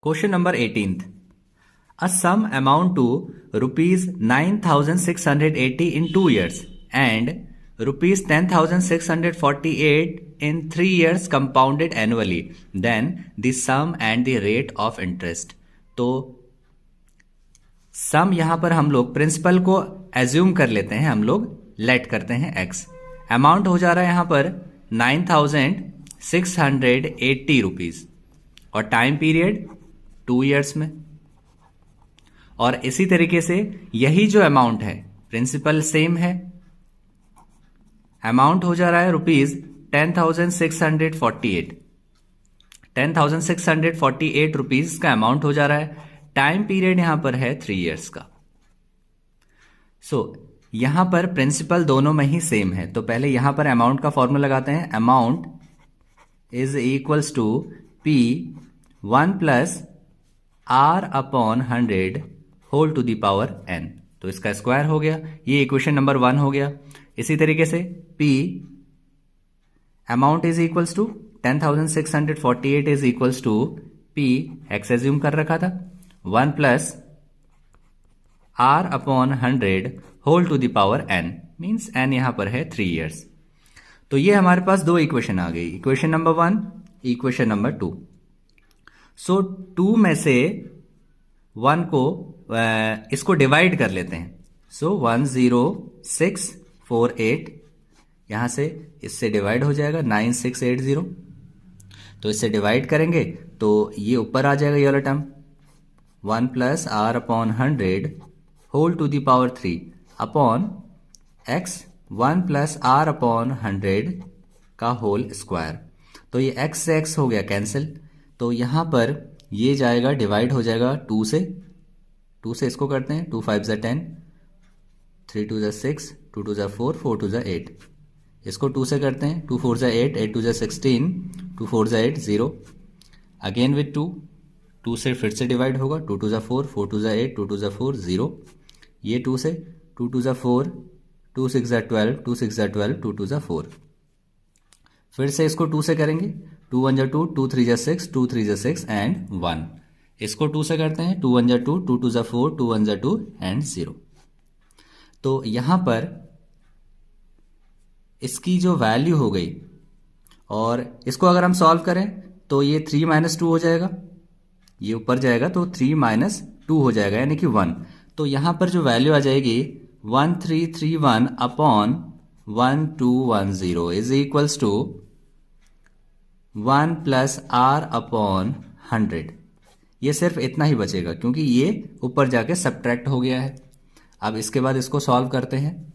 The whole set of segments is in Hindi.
Question number 18th. A sum amount to rupees 9,680 in 2 years and rupees 10,648 in 3 years compounded annually. Then the sum and the rate of interest. तो सम यहां पर हम लोग प्रिंसिपल को एज्यूम कर लेते हैं, हम लोग लेट करते हैं x. अमाउंट हो जा रहा है यहां पर 9,680 रुपीज और टाइम पीरियड 2 years में. और इसी तरीके से यही जो अमाउंट है प्रिंसिपल सेम है. अमाउंट हो जा रहा है रुपीज 10,648 रुपीज का अमाउंट हो जा रहा है. टाइम पीरियड यहां पर है 3 years का. यहां पर प्रिंसिपल दोनों में ही सेम है. तो पहले यहां पर अमाउंट का फॉर्मूला लगाते हैं. Amount is equals to P 1 plus R upon 100 whole to the power n. तो इसका स्क्वायर हो गया. ये इक्वेशन नंबर 1 हो गया. इसी तरीके से P amount is equals to 10,648 is equals to P x assume कर रखा था 1 plus R upon 100 whole to the power n means n यहां पर है 3 years. तो ये हमारे पास दो इक्वेशन आ गई. Equation number 1, equation number 2. 2 में से 1 को इसको डिवाइड कर लेते हैं. 10648 यहां से इससे डिवाइड हो जाएगा 9680. तो इससे डिवाइड करेंगे तो ये ऊपर आ जाएगा ये वाला term 1 plus R upon 100 whole to the power 3 upon x 1 plus R upon 100 का होल स्क्वायर. तो ये x से x हो गया कैंसिल. तो यहां पर ये जाएगा डिवाइड हो जाएगा 2 से इसको करते हैं. 2 5 10, 3 2 6, 2 2 4, 4 2 8. इसको 2 से करते हैं. 2 4 8, 8 2 16, 2 4 8 0. अगेन विथ 2 से फिर से डिवाइड होगा. 2 2 4, 4 2 8, 2 2 4 0. ये 2 से 2 2 4, 2 6 12, 2 6 12, 2 2 4. फिर से इसको 2 से करेंगे. 2 1 2, 2 3 6, 2 3 6 एंड 1. इसको 2 से करते हैं. 2 1 2, 2 2 4, 2 1 2 एंड 0. तो यहां पर इसकी जो वैल्यू हो गई और इसको अगर हम सॉल्व करें तो ये 3 - 2 हो जाएगा. ये ऊपर जाएगा तो 3 - 2 हो जाएगा यानी कि 1. तो यहां पर जो वैल्यू आ जाएगी 1331 upon 1210 is equals to 1 plus R upon 100. ये सिर्फ इतना ही बचेगा क्योंकि ये ऊपर जाके सब्ट्रैक्ट हो गया है. अब इसके बाद इसको सॉल्व करते हैं.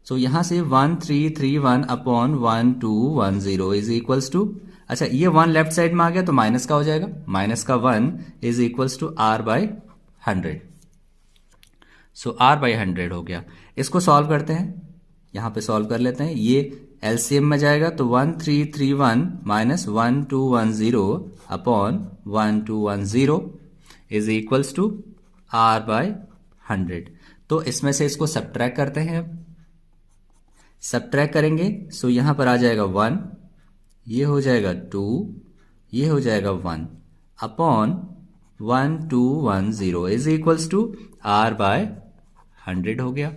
यहां से 1331 अपॉन 1210 इज इक्वल्स टू, अच्छा ये 1 लेफ्ट साइड में आ गया तो माइनस का हो जाएगा. माइनस का 1 is equals to R by 100. R by 100 हो गया. इसको सॉल्व करते हैं. यहां पे सॉल्व कर लेते हैं. ये एलसीएम में जाएगा तो 1331 minus 1210 upon 1210 is equals to R by 100. तो इसमें से इसको सब्ट्रैक्ट करते हैं. अब सब्ट्रैक्ट करेंगे यहां पर आ जाएगा 1, ये हो जाएगा 2, ये हो जाएगा 1 upon 1210 is equals to R by 100 हो गया.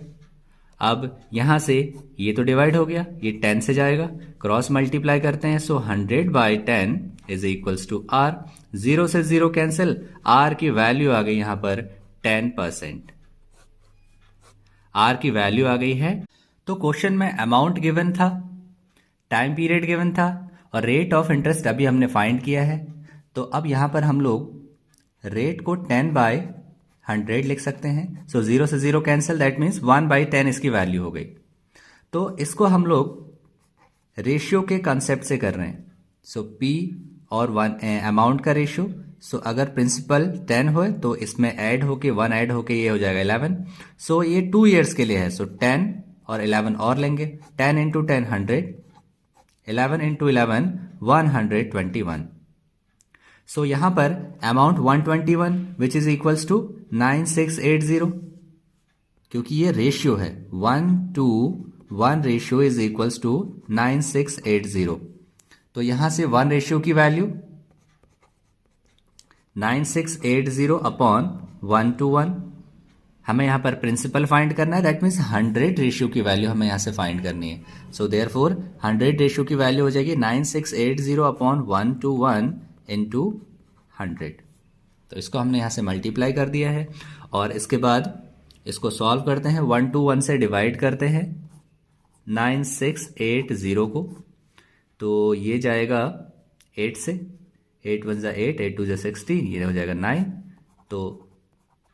अब यहां से ये तो डिवाइड हो गया, ये 10 से जाएगा, क्रॉस मल्टीप्लाई करते हैं. 100 by 10 is equals to R. 0 से 0 कैंसिल. R की वैल्यू आ गई यहां पर 10%. R की वैल्यू आ गई है. तो क्वेश्चन में अमाउंट गिवन था, टाइम पीरियड गिवन था और रेट ऑफ इंटरेस्ट अभी हमने फाइंड किया है. तो अब यहां पर हम लोग रेट को 10 बाई 100 लिख सकते हैं. 0 से 0 कैंसिल, दैट मीन्स 1 बाई 10 इसकी वैल्यू हो गई. तो इसको हम लोग रेशियो के कंसेप्ट से कर रहे हैं. P और 1 अमाउंट का रेशियो. अगर प्रिंसिपल 10 हो तो इसमें ऐड होके 1 ऐड होके ये हो जाएगा 11. ये 2 years के लिए है. 10 और 11 और लेंगे. 10 इंटू 10 100, 11 इंटू 11 121. यहां पर amount 121 which is equals to 9680 क्योंकि ये रेशियो है. 1:1 रेशियो इज इक्वल्स टू 9680. तो यहां से 1 रेशियो की वैल्यू 9680 अपॉन 1:1। हमें यहाँ पर प्रिंसिपल फाइंड करना है, दैट मीन्स 100 रेशियो की वैल्यू हमें यहाँ से फाइंड करनी है। सो देयरफॉर 100 रेशियो की वैल्यू हो जाएगी 9680 अपॉन 1:1 इंटू 100। तो इसको हमने यहाँ से मल्टीप्लाई कर दिया है और इसके बाद इसको सॉल्व करते हैं। 1:1 से डिवाइड करते हैं 9680 को, तो ये जाएगा 8 से, 8 1 जा 8, 8 2 जा 16, ये हो जाएगा 9। तो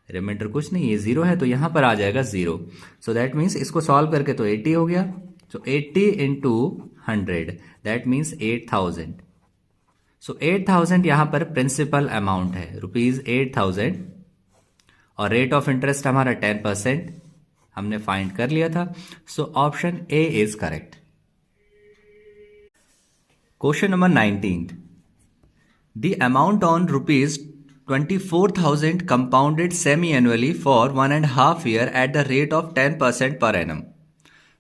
रिमाइंडर कुछ नहीं, ये 0 है तो यहाँ पर आ जाएगा 0। सो दैट मीन्स इसको सॉल्व करके तो 80 हो गया। सो 80 इंटू 100 दैट मीन्स 8000। सो 8000 यहाँ पर प्रिंसिपल अमाउंट है, ₹8000, और रेट ऑफ इंटरेस्ट हमारा 10% हमने फाइंड कर लिया था। So option A is correct. Question number 19, the amount on ₹24,000 compounded semi annually for 1.5 year at the rate of 10% per annum.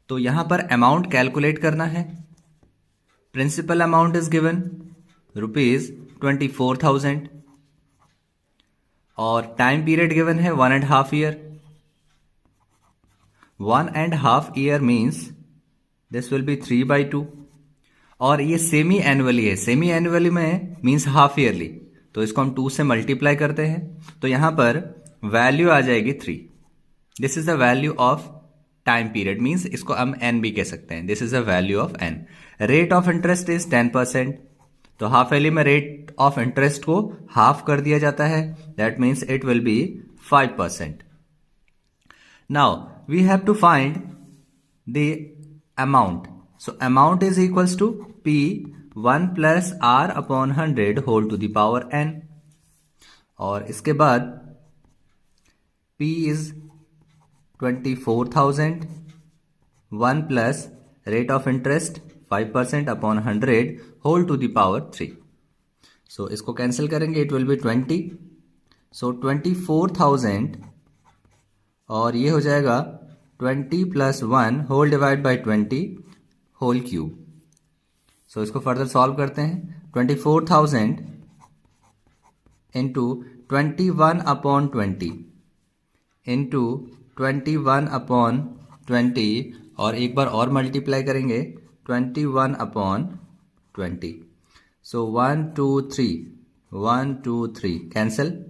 तो यहां पर अमाउंट कैलकुलेट करना है। प्रिंसिपल अमाउंट इज गिवन ₹24,000 और टाइम पीरियड गिवन है 1.5 year। 1.5 year means this will B 3/2 और ये सेमी एनुअली है। सेमी एनुअली में मीन्स हाफ ईयरली, तो इसको हम 2 से मल्टीप्लाई करते हैं तो यहां पर वैल्यू आ जाएगी 3। This is the value of time period, means इसको हम n भी कह सकते हैं। This is the value of n। Rate of interest is 10%, तो हाफ ईयरली में रेट ऑफ इंटरेस्ट को हाफ कर दिया जाता है, that means it will be 5%। Now we have to find the amount. So amount is equals to P 1 plus R upon 100 whole to the power n। और इसके बाद P is 24,000, 1 plus rate of interest 5% upon 100 whole to the power 3। So इसको कैंसिल करेंगे, it will be 20। So 24,000 और ये हो जाएगा 20 plus 1 whole divide by 20 whole cube. So इसको फर्दर सॉल्व करते हैं। 24,000 इंटू 21 अपॉन 20 इंटू 21 अपॉन 20 और एक बार और मल्टीप्लाई करेंगे 21 अपॉन 20। सो 1 2 3 1 2 3 कैंसिल,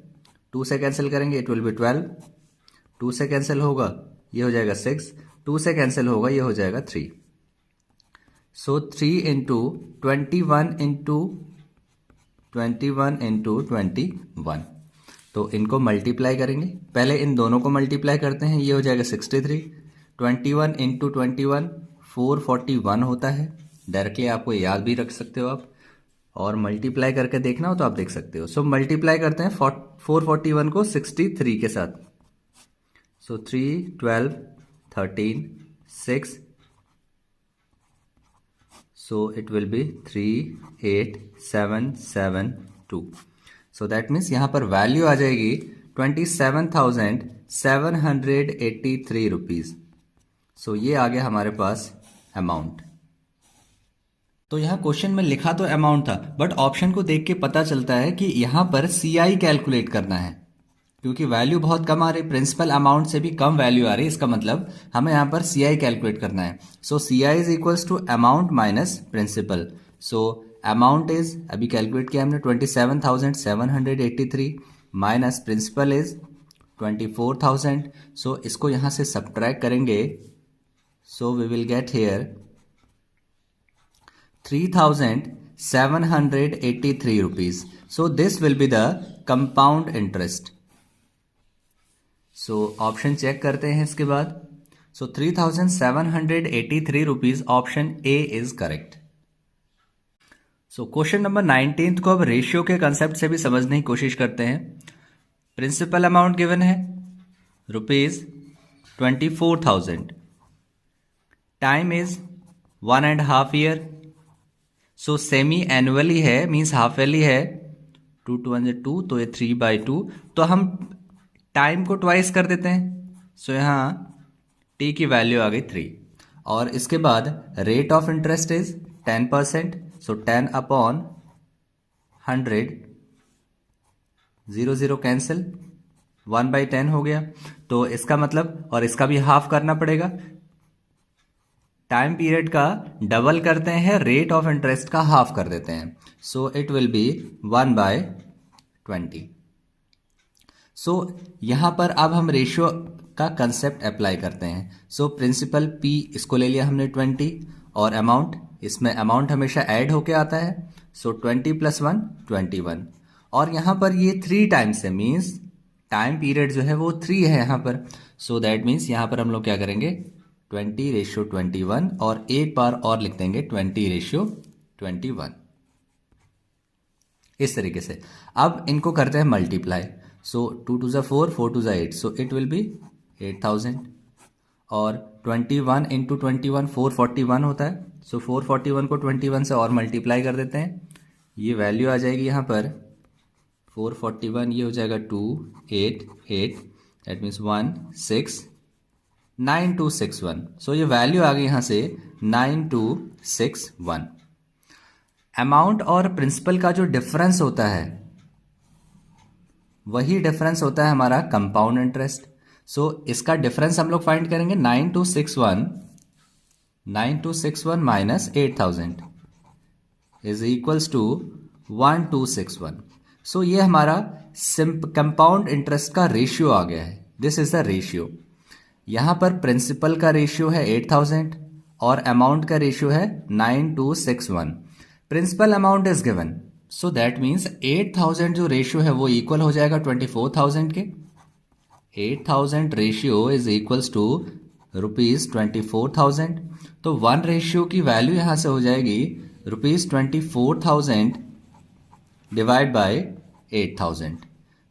2 से कैंसिल करेंगे इट विल बी 12। 2 से कैंसिल होगा ये हो जाएगा 6, 2 से कैंसिल होगा ये हो जाएगा 3। So 3 into 21 into 21 into 21। तो इनको मल्टीप्लाई करेंगे, पहले इन दोनों को मल्टीप्लाई करते हैं, ये हो जाएगा 63। 21 into 21 441 होता है। डायरेक्टली आपको याद भी रख सकते हो आप, और मल्टीप्लाई करके देखना हो तो आप देख सकते हो। सो मल्टीप्लाई करते हैं 441 को 63 के साथ। सो 3 12 13 6, so it will be 38772। so that means यहां पर वैल्यू आ जाएगी 27,783 रुपीज। सो ये आ गया हमारे पास अमाउंट। तो यहां क्वेश्चन में लिखा तो अमाउंट था, बट ऑप्शन को देख के पता चलता है कि यहां पर CI कैलकुलेट करना है, क्योंकि वैल्यू बहुत कम आ रही, प्रिंसिपल अमाउंट से भी कम वैल्यू आ रही, इसका मतलब हमें यहाँ पर CI कैलकुलेट करना है। So CI is equals to amount minus principal. So amount is अभी कैलकुलेट किया हमने 27,783 माइनस प्रिंसिपल इज 24,000। सो इसको यहाँ से सब्ट्रैक्ट करेंगे, so we will get here 3,783 rupees. So this will be the compound interest. So option check करते हैं इसके बाद। So 3,783 rupees, option A is correct. So question number 19 को अब रेशियो के कंसेप्ट से भी समझने की कोशिश करते हैं। प्रिंसिपल अमाउंट गिवन है ₹24,000, time is 1.5 year। So semi annually है, मीन्स हाफ ईयरली है, 2 2 2 तो ये 3/2, तो हम टाइम को ट्वाइस कर देते हैं। सो यहाँ टी की वैल्यू आ गई 3, और इसके बाद rate of interest is 10%। So 10 upon 100 0 0 cancel, 1/10 हो गया। तो इसका मतलब, और इसका भी हाफ करना पड़ेगा, टाइम पीरियड का डबल करते हैं, रेट ऑफ इंटरेस्ट का हाफ कर देते हैं। So it will B 1/20। सो यहां पर अब हम रेशियो का कंसेप्ट अप्लाई करते हैं। सो प्रिंसिपल P इसको ले लिया हमने 20, और अमाउंट, इसमें अमाउंट हमेशा ऐड होके आता है। सो 20 + 1 21, और यहां पर ये 3 टाइम्स है, मीन्स टाइम पीरियड जो है वो 3 है यहां पर। सो दैट मीन्स यहां पर हम लोग क्या करेंगे, 20/21, और एक बार और लिख देंगे 20/21। इस तरीके से अब इनको करते हैं multiply. So 2 2 4, 4 2 8, so it will B 8000, और 21 × 21 441 होता है। सो 441 को 21 से और मल्टीप्लाई कर देते हैं, ये वैल्यू आ जाएगी यहाँ पर 441, ये हो जाएगा 288, दैट मीन्स 169,261। सो ये वैल्यू आ गई यहाँ से 9261। अमाउंट और प्रिंसिपल का जो डिफरेंस होता है वही डिफरेंस होता है हमारा कंपाउंड इंटरेस्ट। सो इसका डिफरेंस हम लोग फाइंड करेंगे, 9261 माइनस 8000 इज इक्वल्स टू 1261। सो ये हमारा कंपाउंड इंटरेस्ट का रेशियो आ गया है। This is the ratio. यहां पर प्रिंसिपल का रेशियो है 8000 और अमाउंट का रेशियो है 9261। Principal amount is given, so that means 8000 जो रेशियो है वो इक्वल हो जाएगा 24,000 के। 8000 रेशियो इज इक्वल्स टू ₹24,000। तो 1 रेशियो की वैल्यू यहां से हो जाएगी ₹24,000 डिवाइड बाय 8000।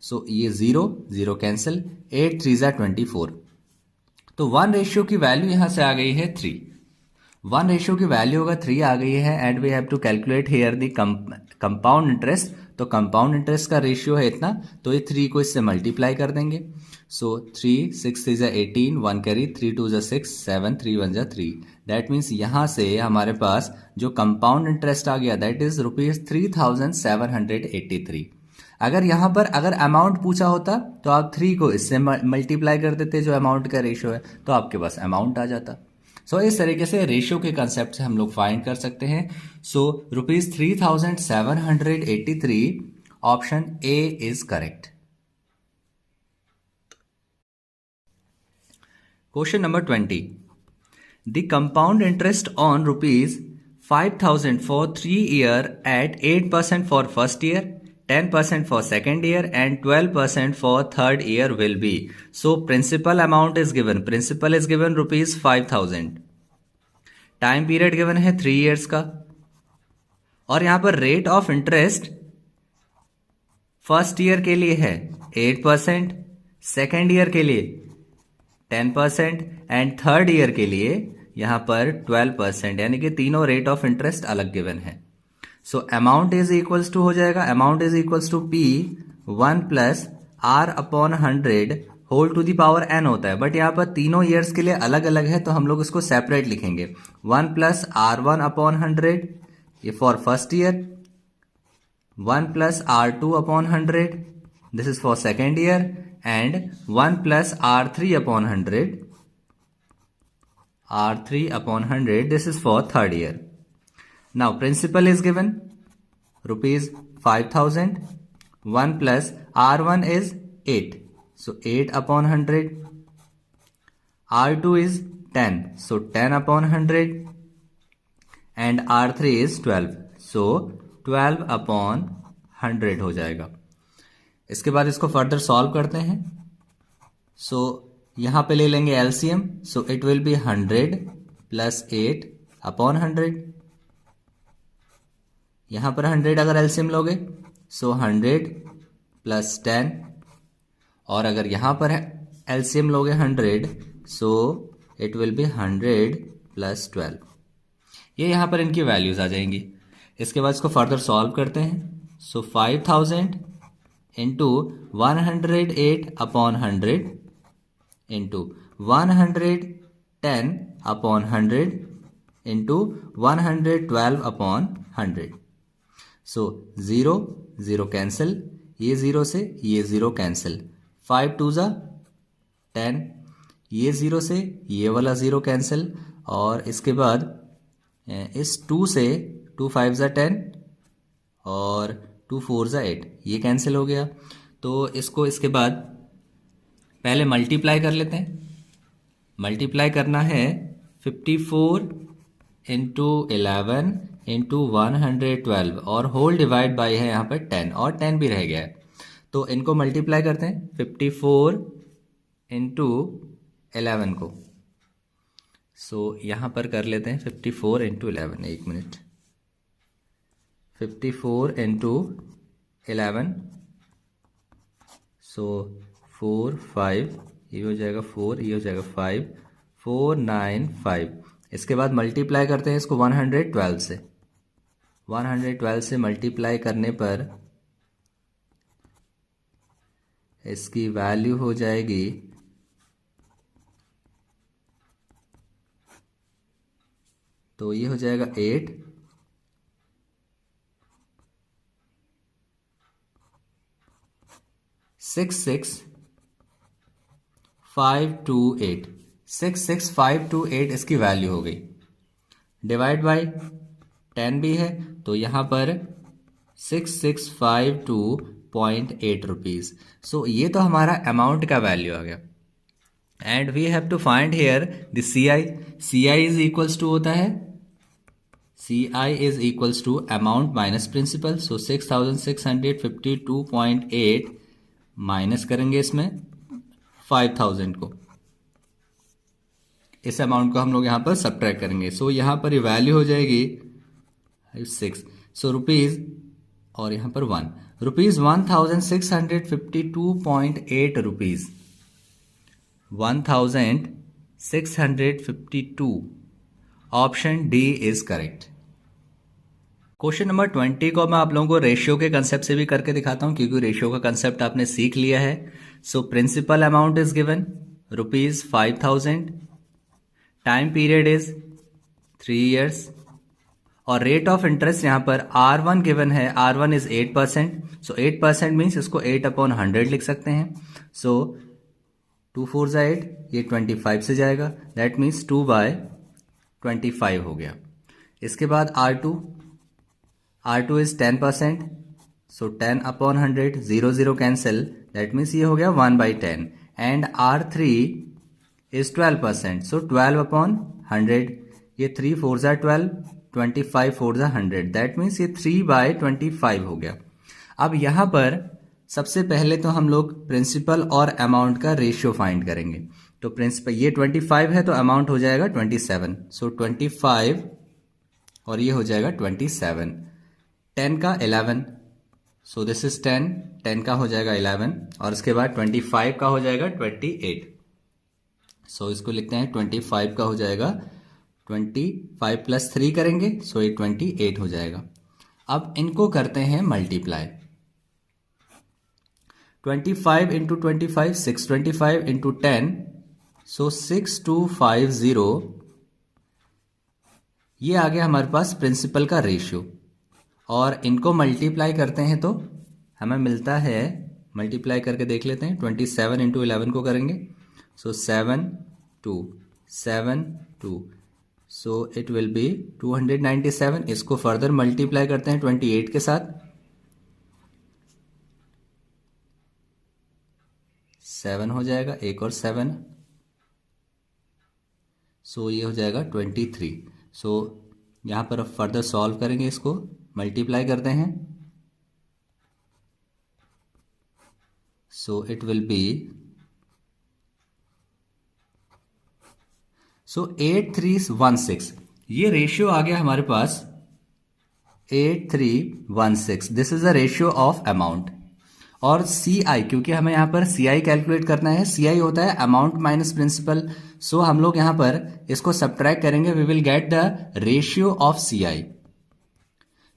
सो ये 0 0 कैंसिल, 8 3 ज़ा 24। तो 1 रेशियो की वैल्यू यहां से आ गई है 3। 1 रेशियो की वैल्यू अगर 3 आ गई है, and we have to calculate here the compound interest. तो कंपाउंड इंटरेस्ट का रेशियो है इतना, तो ये 3 को इससे मल्टीप्लाई कर देंगे। सो 3 6 3 ज़ा 18, 1 कैरी, 3 2 ज़ा 6, 7 3 1 ज़ा 3। दैट मीन्स यहां से हमारे पास जो कंपाउंड इंटरेस्ट आ गया दैट इज ₹3,783। अगर यहां पर अगर अमाउंट पूछा होता तो आप 3 को इससे मल्टीप्लाई कर देते, जो अमाउंट का रेशियो है, तो आपके पास अमाउंट आ जाता। सो इस तरीके से रेशियो के कंसेप्ट से हम लोग फाइंड कर सकते हैं। सो ₹3,783, option A is correct. Question number 20, the compound interest on ₹5,000 for 3 years at 8% for first year, 10% for second year and 12% for third year will be. So principal amount is given. Principal is given ₹5,000. Time period given है 3 years का, और यहां पर rate of interest first year के लिए है 8%, सेकेंड ईयर के लिए 10% एंड थर्ड ईयर के लिए यहां पर 12%, यानी कि तीनों रेट ऑफ इंटरेस्ट अलग गिवन है। So amount is equals to हो जाएगा, amount is equals to P 1 + R/100 whole to the power n होता है, बट यहाँ पर तीनों ईयर्स के लिए अलग अलग है, तो हम लोग इसको सेपरेट लिखेंगे। 1 + R1/100 ये for first year, 1 + R2/100 this is for second year, and 1 + R3/100 this is for third year. Now principal is given ₹5,000, 1 + R1 is 8, so 8/100, R2 is 10, so 10/100, and R3 is 12, so 12/100 हो जाएगा। इसके बाद इसको फर्दर सॉल्व करते हैं। सो यहां पे ले लेंगे LCM, so it will B 100 + 8/100। यहां पर 100 अगर एलसीएम लोगे सो 100 + 10, और अगर यहां पर एलसीएम लोगे 100 सो इट विल बी 100 + 12। ये यहां पर इनकी वैल्यूज आ जाएंगी। इसके बाद इसको फर्दर सॉल्व करते हैं। सो 5,000 इंटू 108/100 इंटू 110/100 इंटू 112/100। सो 0 0 कैंसिल, ये 0 से ये 0 कैंसिल, 5 2 ज़ा 10, ये 0 से ये वाला 0 कैंसिल, और इसके बाद इस 2 से 2 5 ज़ा 10 और 2 4 ज़ा 8, ये कैंसिल हो गया। तो इसको इसके बाद पहले मल्टीप्लाई कर लेते हैं। मल्टीप्लाई करना है 54 इंटू 11 इंटू 112 और होल डिवाइड बाई है यहाँ पर 10, और 10 भी रह गया है, तो इनको मल्टीप्लाई करते हैं 54 इंटू 11 को। सो यहाँ पर कर लेते हैं 54 इंटू 11, एक मिनट, 54 इंटू 11, सो 4 5, ये हो जाएगा 4, ये हो जाएगा 5, 4 9 5। इसके बाद मल्टीप्लाई करते हैं इसको 112 से। 112 से मल्टीप्लाई करने पर इसकी वैल्यू हो जाएगी तो ये हो जाएगा 8, 6 6 5 2 8, 6 6 5 2 8 इसकी वैल्यू हो गई। डिवाइड बाय 10 भी है, तो यहाँ पर 6652.8 रुपीज़। सो ये तो हमारा अमाउंट का वैल्यू आ गया। And we have to find here the C I. C I is equals to होता है, C I is equals to amount minus principal. So 6652.8 minus करेंगे इसमें 5000 को, इस अमाउंट को हम लोग यहाँ पर सब्ट्रैक्ट करेंगे। सो यहाँ पर ये वैल्यू हो जाएगी 6, सो रुपीज़ और यहाँ पर 1, rupees 1652.8 rupees, 1652। Option D is correct. Question number 20 को मैं आप लोगों को रेशियो के कंसेप्ट से भी करके दिखाता हूं, क्योंकि रेशियो का कंसेप्ट आपने सीख लिया है। So principal amount is given rupees 5000, time period is 3 years, और रेट ऑफ इंटरेस्ट यहाँ पर R1 गिवन है, R1 इज 8%। सो 8% मीन्स इसको 8/100 लिख सकते हैं। सो 2 4 ज़ा 8, ये 25 से जाएगा, दैट मीन्स 2/25 हो गया। इसके बाद R2 is 10%, so 10/100, 0 0 cancel, that means ये हो गया 1/10। एंड R3 इज 12%, सो 12/100, ये 3 4 ज़ा 12, 25 4 ज़ा 100, दैट मीन्स ये 3/25 हो गया। अब यहाँ पर सबसे पहले तो हम लोग प्रिंसिपल और अमाउंट का रेशियो फाइंड करेंगे। तो प्रिंसिपल ये 25 है, तो अमाउंट हो जाएगा 27, सो 25 और ये हो जाएगा 27। 10 का 11, सो दिस इज 10, 10 का हो जाएगा 11, और उसके बाद 25 का हो जाएगा 28। सो इसको लिखते हैं 25 का हो जाएगा 25 + 3 करेंगे, सो ये 28 हो जाएगा। अब इनको करते हैं मल्टीप्लाई। 25 इंटू 25, 625 इंटू 10, सो 6250। ये आ गया हमारे पास प्रिंसिपल का रेशियो, और इनको मल्टीप्लाई करते हैं तो हमें मिलता है, मल्टीप्लाई करके देख लेते हैं। 27 इंटू 11 को करेंगे, सो 7 2 7 2, सो इट विल बी 297। इसको फर्दर मल्टीप्लाई करते हैं 28 के साथ, 7 हो जाएगा, एक और 7, सो ये हो जाएगा 23। सो यहाँ पर अब फर्दर सॉल्व करेंगे, इसको मल्टीप्लाई करते हैं, सो इट विल बी, सो 8316। ये रेशियो आ गया हमारे पास 8316। This is the ratio of amount. और सी आई, क्योंकि हमें यहाँ पर सी आई कैलकुलेट करना है, सी आई होता है अमाउंट माइनस प्रिंसिपल। सो हम लोग यहाँ पर इसको सब्ट्रैक्ट करेंगे, we will get the ratio of C I.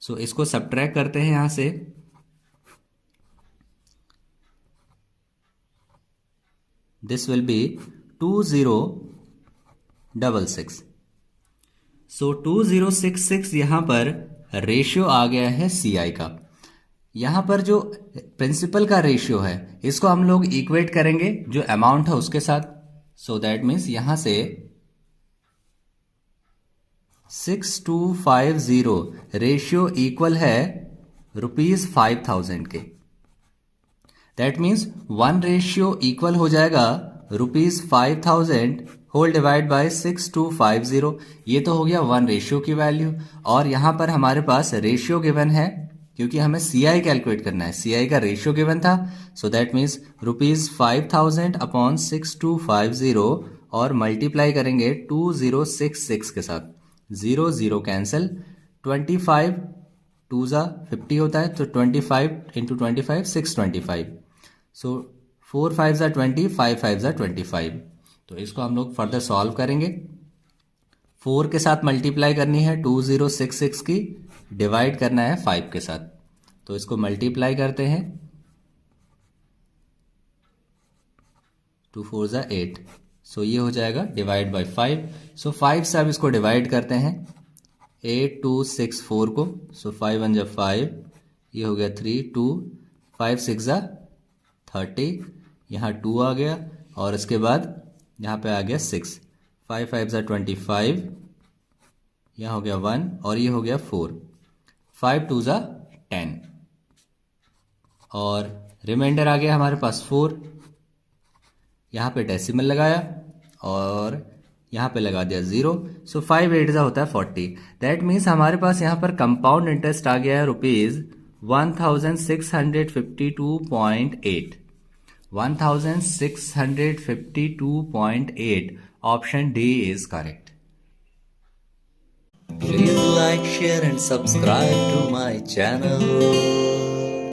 So इसको सब्ट्रैक्ट करते हैं यहां से, दिस विल बी 2066। सो 2066 यहां पर रेशियो आ गया है सी आई का। यहां पर जो प्रिंसिपल का रेशियो है इसको हम लोग इक्वेट करेंगे जो अमाउंट है उसके साथ। सो दैट मीन्स यहां से 6250 रेशियो इक्वल है ₹5000 के। दैट मीन्स 1 रेशियो इक्वल हो जाएगा ₹5000 होल डिवाइड बाय 6250। ये तो हो गया 1 रेशियो की वैल्यू। और यहां पर हमारे पास रेशियो गिवन है क्योंकि हमें CI कैलकुलेट करना है, CI का रेशियो गिवन था। सो दैट मीन्स ₹5000 अपॉन 6250 और मल्टीप्लाई करेंगे 2066 के साथ। 0 0 कैंसिल, 25 2 ज़ा 50 होता है, तो 25 इंटू 25 625। सो 4 5 ज़ा 20, 5 5 ज़ा 25। तो इसको हम लोग फर्दर सॉल्व करेंगे। 4 के साथ मल्टीप्लाई करनी है 2066 की, डिवाइड करना है 5 के साथ। तो इसको मल्टीप्लाई करते हैं, 2 4 ज़ा 8। सो ये हो जाएगा डिवाइड बाय 5। सो 5 से अब इसको डिवाइड करते हैं 8264 को। सो 5 1 ज़ा 5, ये हो गया 3 2, 5 6 ज़ा 30, यहाँ 2 आ गया और इसके बाद यहाँ पे आ गया 6, 5 5 ज़ा 25, यहाँ हो गया 1 और ये हो गया 4, 5 2 ज़ा 10 और रिमाइंडर आ गया हमारे पास 4। यहाँ पे डेसिमल लगाया और यहाँ पे लगा दिया 0। सो 5 8 ज़ा होता है 40। दैट मीन्स हमारे पास यहाँ पर कंपाउंड इंटरेस्ट आ गया है ₹1652.8। 1652.8। Option D is correct. Please like, share and subscribe to my channel.